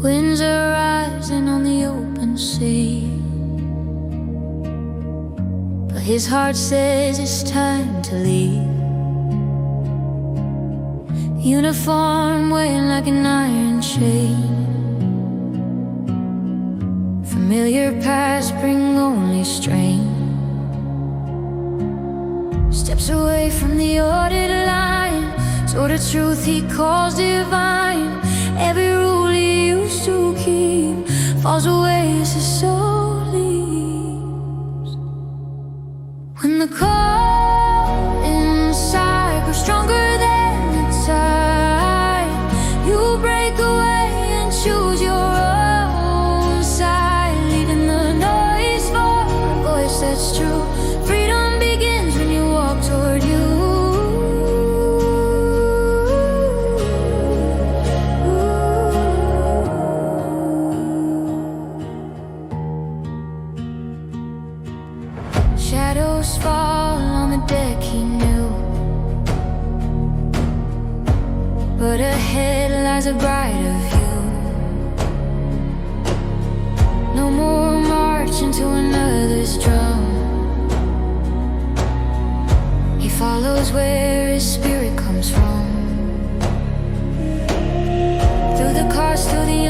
Winds are rising on the open sea, but his heart says it's time to leave. Uniform weighing like an iron chain. Familiar paths bring only strain. Steps away from the ordered line, toward a truth he calls divine. Every rule he used to keep falls away as his soul leaves. When the call inside grows stronger than the tide, you break away and choose your own side, leaving the noise for a voice that's true. Freedom begins when you walk toward you. Shadows fall on the deck he knew, but ahead lies a brighter view. No more marching to another's drum. He follows where his spirit comes from. Through the cars, through the